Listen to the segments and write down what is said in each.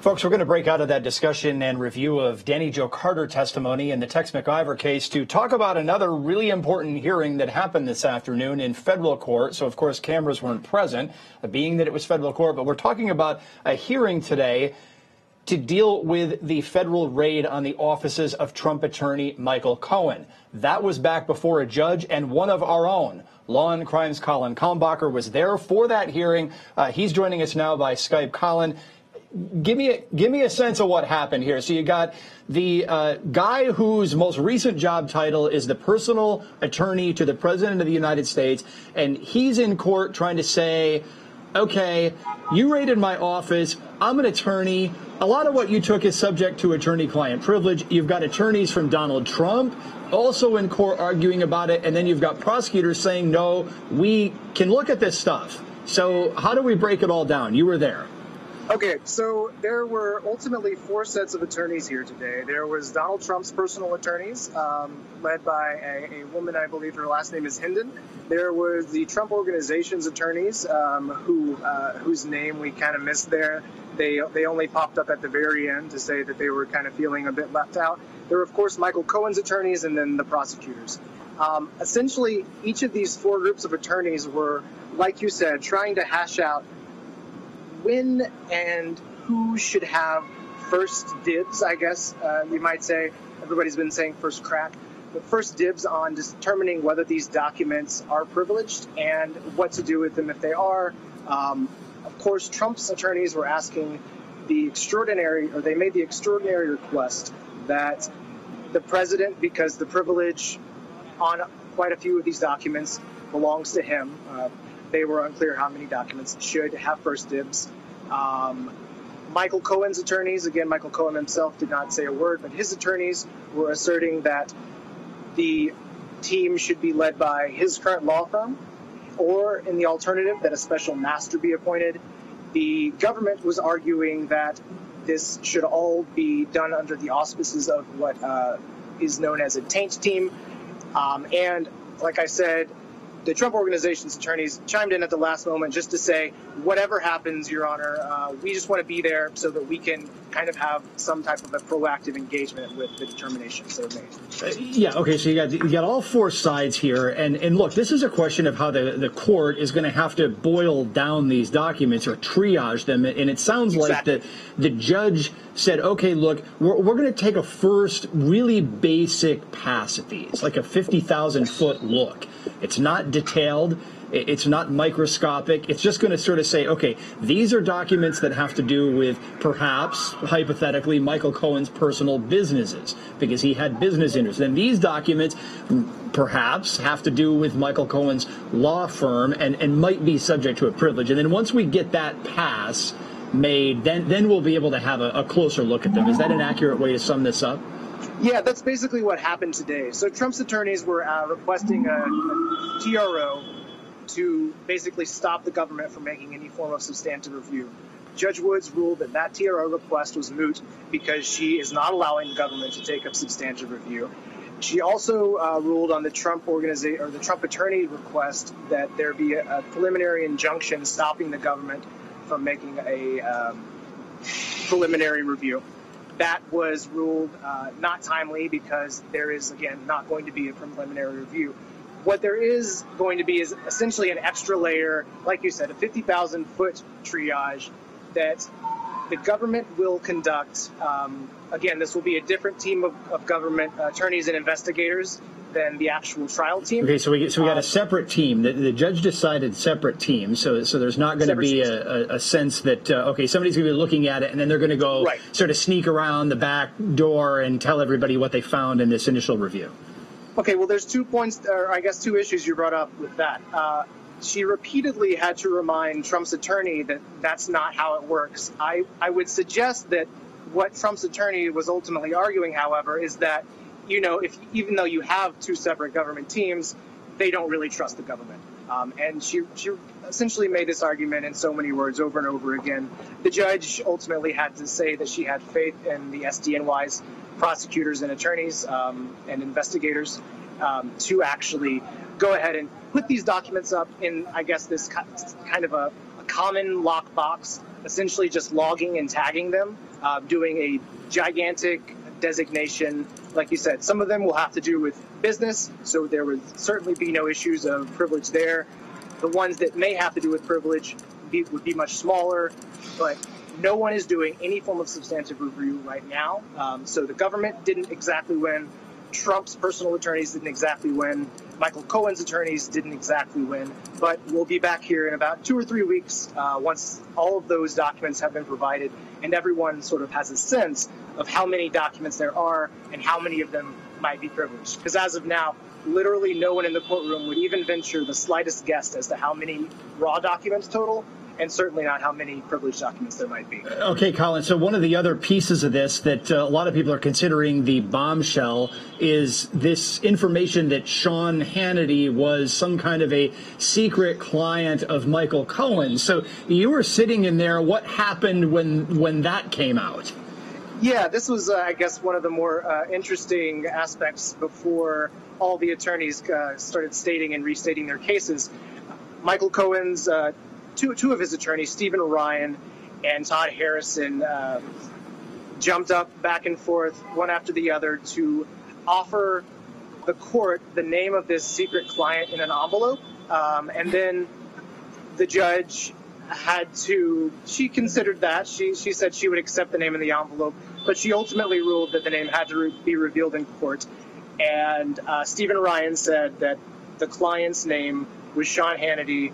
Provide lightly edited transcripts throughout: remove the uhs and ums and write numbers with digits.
Folks, we're going to break out of that discussion and review of Danny Jo Carter testimony in the Tex McIver case to talk about another really important hearing that happened this afternoon in federal court. So, of course, cameras weren't present, being that it was federal court. But we're talking about a hearing today to deal with the federal raid on the offices of Trump attorney Michael Cohen. That was back before a judge, and one of our own, Law&Crime's Colin Kalmbacher, was there for that hearing. He's joining us now by Skype. Colin, give me a sense of what happened here. So you got the guy whose most recent job title is the personal attorney to the President of the United States, and he's in court trying to say, okay, you raided my office. I'm an attorney. A lot of what you took is subject to attorney-client privilege. You've got attorneys from Donald Trump also in court arguing about it, and then you've got prosecutors saying, no, we can look at this stuff. So how do we break it all down? You were there. Okay, so there were ultimately four sets of attorneys here today. There was Donald Trump's personal attorneys, led by a woman, I believe her last name is Hannity. There was the Trump Organization's attorneys, whose name we kind of missed there. They only popped up at the very end to say that they were kind of feeling a bit left out. There were, of course, Michael Cohen's attorneys and then the prosecutors. Essentially, each of these four groups of attorneys were, like you said, trying to hash out when and who should have first dibs, I guess you might say. Everybody's been saying first crack, but first dibs on determining whether these documents are privileged and what to do with them if they are. Of course, Trump's attorneys were asking they made the extraordinary request that the president, because the privilege on quite a few of these documents belongs to him, they were unclear how many documents should have first dibs. Michael Cohen's attorneys, again, Michael Cohen himself did not say a word, but his attorneys were asserting that the team should be led by his current law firm, or in the alternative, that a special master be appointed. The government was arguing that this should all be done under the auspices of what is known as a taint team. And like I said, the Trump Organization's attorneys chimed in at the last moment just to say, whatever happens, Your Honor, we just want to be there so that we can kind of have some type of a proactive engagement with the determinations that are made. Yeah, okay, so you got all four sides here. And look, this is a question of how the court is going to have to boil down these documents or triage them. And it sounds Exactly. like the judge said, okay, look, we're going to take a first really basic pass at these, like a 50,000-foot look. It's not detailed. It's not microscopic. It's just going to sort of say, okay, these are documents that have to do with perhaps, hypothetically, Michael Cohen's personal businesses, because he had business interests. Then these documents perhaps have to do with Michael Cohen's law firm and might be subject to a privilege. And then once we get that pass made, then we'll be able to have a closer look at them. Is that an accurate way to sum this up? Yeah, that's basically what happened today. So Trump's attorneys were requesting a TRO to basically stop the government from making any form of substantive review. Judge Woods ruled that that TRO request was moot because she is not allowing the government to take up substantive review. She also ruled on the Trump organization or the Trump attorney request that there be a preliminary injunction stopping the government from making a preliminary review. That was ruled not timely because there is, again, not going to be a preliminary review. What there is going to be is essentially an extra layer, like you said, a 50,000-foot triage that the government will conduct. Again, this will be a different team of government attorneys and investigators than the actual trial team. Okay, so we got a separate team. The judge decided separate teams, so there's not going to be a sense that, okay, somebody's going to be looking at it, and then they're going to go sort of sneak around the back door and tell everybody what they found in this initial review. Okay, well, there's 2 points, or I guess 2 issues you brought up with that. She repeatedly had to remind Trump's attorney that that's not how it works. I would suggest that what Trump's attorney was ultimately arguing, however, is that, you know, even though you have 2 separate government teams, they don't really trust the government. And she essentially made this argument in so many words over and over again. The judge ultimately had to say that she had faith in the SDNY's prosecutors and attorneys and investigators to actually go ahead and put these documents up in, I guess, this kind of a common lockbox essentially just logging and tagging them, doing a gigantic designation. Like you said, some of them will have to do with business, so there would certainly be no issues of privilege there. The ones that may have to do with privilege would be much smaller, but no one is doing any form of substantive review right now. So the government didn't exactly win. Trump's personal attorneys didn't exactly win. Michael Cohen's attorneys didn't exactly win. But we'll be back here in about 2 or 3 weeks once all of those documents have been provided and everyone sort of has a sense of how many documents there are and how many of them might be privileged. Because as of now, literally no one in the courtroom would even venture the slightest guess as to how many raw documents total, and certainly not how many privileged documents there might be. Okay, Colin, so one of the other pieces of this that a lot of people are considering the bombshell is this information that Sean Hannity was some kind of a secret client of Michael Cohen. So you were sitting in there. What happened when that came out? Yeah, this was, I guess, one of the more interesting aspects before all the attorneys started stating and restating their cases. Michael Cohen's two of his attorneys, Stephen Ryan and Todd Harrison, jumped up back and forth one after the other to offer the court the name of this secret client in an envelope. And then the judge she considered that. She said she would accept the name in the envelope, but she ultimately ruled that the name had to be revealed in court. And Stephen Ryan said that the client's name was Sean Hannity.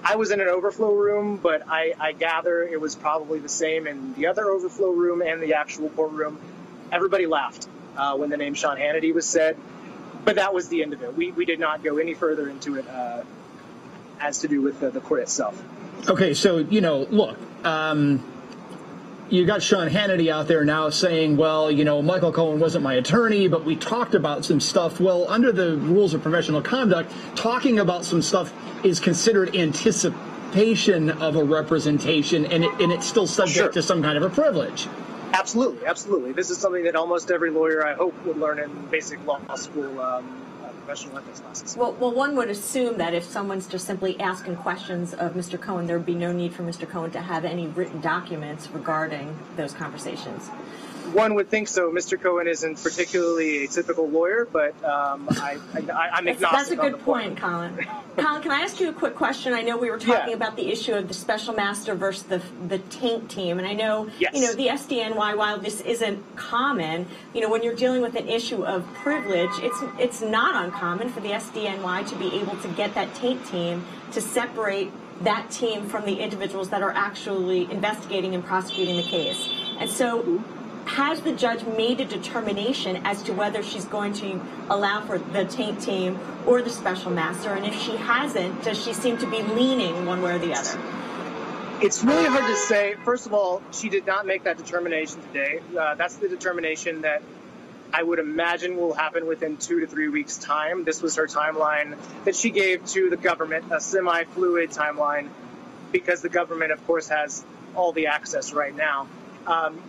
I was in an overflow room, but I gather it was probably the same in the other overflow room and the actual courtroom. Everybody laughed when the name Sean Hannity was said, but that was the end of it. We did not go any further into it as to do with the court itself. Okay, so, look, you got Sean Hannity out there now saying, well, Michael Cohen wasn't my attorney, but we talked about some stuff. Well, under the rules of professional conduct, talking about some stuff is considered anticipation of a representation, and it's still subject to some kind of a privilege. Absolutely, absolutely. This is something that almost every lawyer, I hope, would learn in basic law school professional ethics classes. Well, one would assume that if someone's just simply asking questions of Mr. Cohen, there would be no need for Mr. Cohen to have any written documents regarding those conversations. One would think so. Mr. Cohen isn't particularly a typical lawyer, but I'm agnostic. That's a good point, Colin. Colin, can I ask you a quick question? I know we were talking about the issue of the special master versus the taint team, and I know the SDNY, while this isn't common, when you're dealing with an issue of privilege, it's not uncommon for the SDNY to be able to get that taint team to separate that team from the individuals that are actually investigating and prosecuting the case. And so, has the judge made a determination as to whether she's going to allow for the taint team or the special master? And if she hasn't, does she seem to be leaning one way or the other? It's really hard to say. First of all, she did not make that determination today. That's the determination that I would imagine will happen within 2 to 3 weeks' time. This was her timeline that she gave to the government, a semi-fluid timeline, because the government, of course, has all the access right now.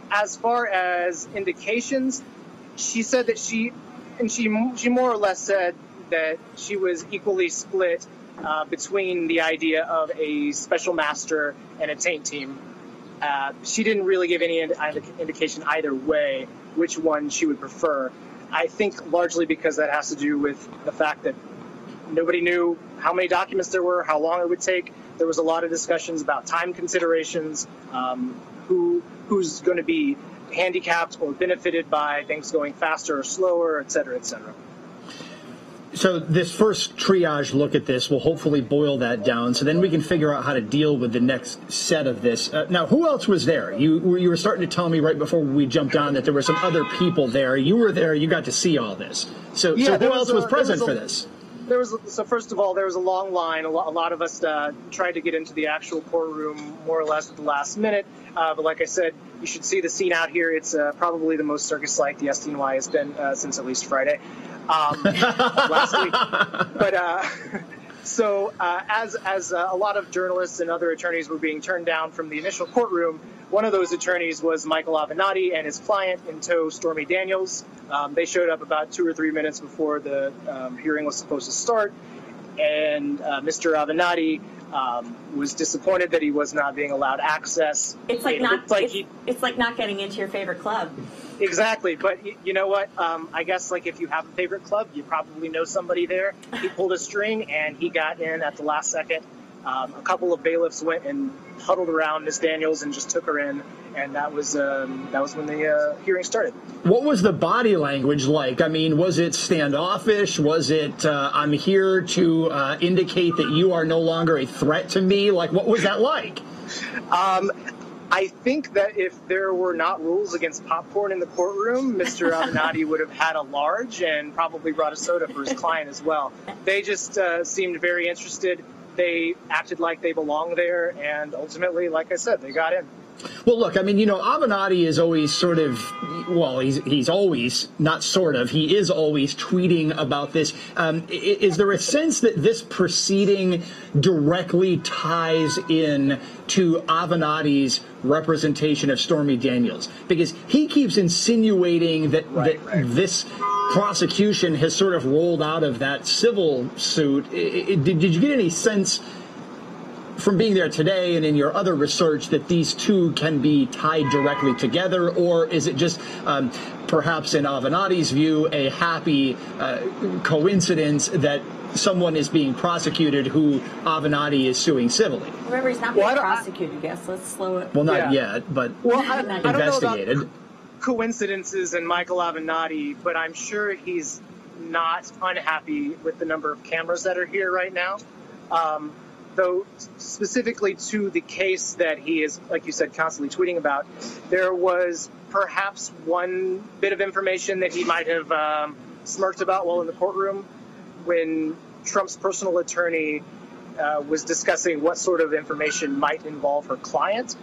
As far as indications, she said that she more or less said that she was equally split between the idea of a special master and a taint team. She didn't really give any indication either way which one she would prefer. I think largely because that has to do with the fact that nobody knew how many documents there were, how long it would take. There was a lot of discussions about time considerations, who's going to be handicapped or benefited by things going faster or slower, et cetera, et cetera. So this first triage look at this will hopefully boil that down, so then we can figure out how to deal with the next set of this. Now, who else was there? You were starting to tell me right before we jumped on that there were some other people there. You were there. You got to see all this. So who else was present for this? So first of all, there was a long line. A lot of us tried to get into the actual courtroom more or less at the last minute. But like I said, you should see the scene out here. It's probably the most circus-like the SDNY has been since at least Friday last week. But so as a lot of journalists and other attorneys were being turned down from the initial courtroom, one of those attorneys was Michael Avenatti and his client in tow, Stormy Daniels. They showed up about 2 or 3 minutes before the hearing was supposed to start. And Mr. Avenatti was disappointed that he was not being allowed access. It's like it's like not getting into your favorite club. Exactly, but you know what? I guess like if you have a favorite club, you probably know somebody there. He pulled a string and he got in at the last second. A couple of bailiffs went and huddled around Miss Daniels and just took her in, and that was when the hearing started. What was the body language like? I mean, was it standoffish? Was it I'm here to indicate that you are no longer a threat to me? Like, what was that like? I think that if there were not rules against popcorn in the courtroom, Mr. Hannity would have had a large and probably brought a soda for his client as well. They just seemed very interested. They acted like they belonged there, and ultimately, like I said, they got in. Well, look, I mean, you know, Avenatti is always sort of, well, he's always, not sort of, he is always tweeting about this. Is there a sense that this proceeding directly ties in to Avenatti's representation of Stormy Daniels? Because he keeps insinuating that, this prosecution has sort of rolled out of that civil suit. Did you get any sense from being there today and in your other research that these two can be tied directly together, or is it just perhaps in Avenatti's view a happy coincidence that someone is being prosecuted who Avenatti is suing civilly? Remember, he's not being prosecuted. Yes, let's slow it. Well, not yet, but investigated. I don't know about coincidences in Michael Avenatti, but I'm sure he's not unhappy with the number of cameras that are here right now. Though specifically to the case that he is, like you said, constantly tweeting about, there was perhaps one bit of information that he might have smirked about while in the courtroom when Trump's personal attorney was discussing what sort of information might involve her client.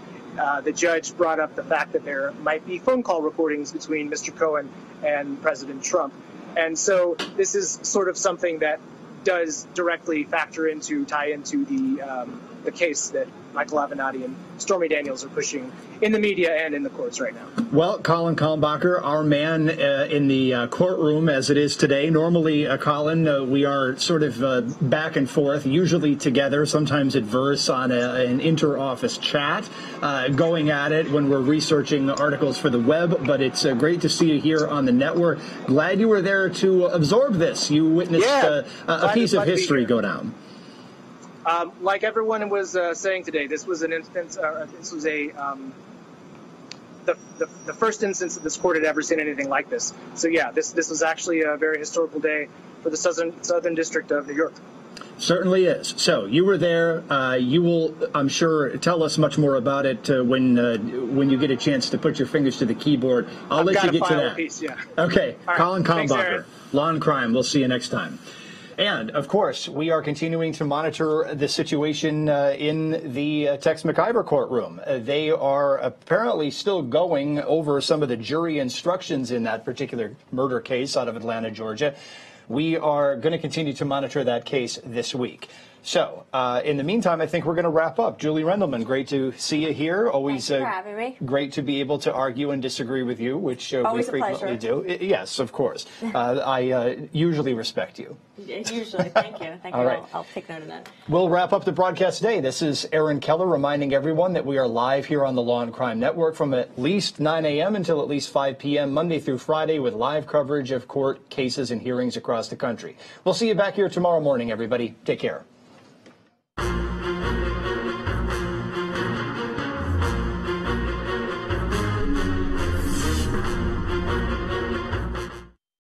The judge brought up the fact that there might be phone call recordings between Mr. Cohen and President Trump. And so this is sort of something that does directly tie into the case that Michael Avenatti and Stormy Daniels are pushing in the media and in the courts right now. Well, Colin Kalmbacher, our man in the courtroom as it is today. Normally, Colin, we are sort of back and forth, usually together, sometimes adverse on an inter-office chat, going at it when we're researching articles for the web. But it's great to see you here on the network. Glad you were there to absorb this. You witnessed a piece of history go down. Like everyone was saying today, this was an instance. This was the first instance that this court had ever seen anything like this. So yeah, this was actually a very historical day for the Southern District of New York. Certainly is. So you were there. You will, I'm sure, tell us much more about it when you get a chance to put your fingers to the keyboard. I'll let you get to that. Piece, yeah. Okay, right. Colin Kalmbacher, Law&Crime. We'll see you next time. And, of course, we are continuing to monitor the situation in the Tex McIver courtroom. They are apparently still going over some of the jury instructions in that particular murder case out of Atlanta, Georgia. We are going to continue to monitor that case this week. So, in the meantime, I think we're going to wrap up. Julie Rendelman, great to see you here. Always Thanks for having me. Great to be able to argue and disagree with you, which we frequently do. Yes, of course. I usually respect you. Usually. Thank you. Thank you. Right. I'll take note of that. We'll wrap up the broadcast today. This is Aaron Keller reminding everyone that we are live here on the Law and Crime Network from at least 9 a.m. until at least 5 p.m. Monday through Friday with live coverage of court cases and hearings across the country. We'll see you back here tomorrow morning, everybody. Take care.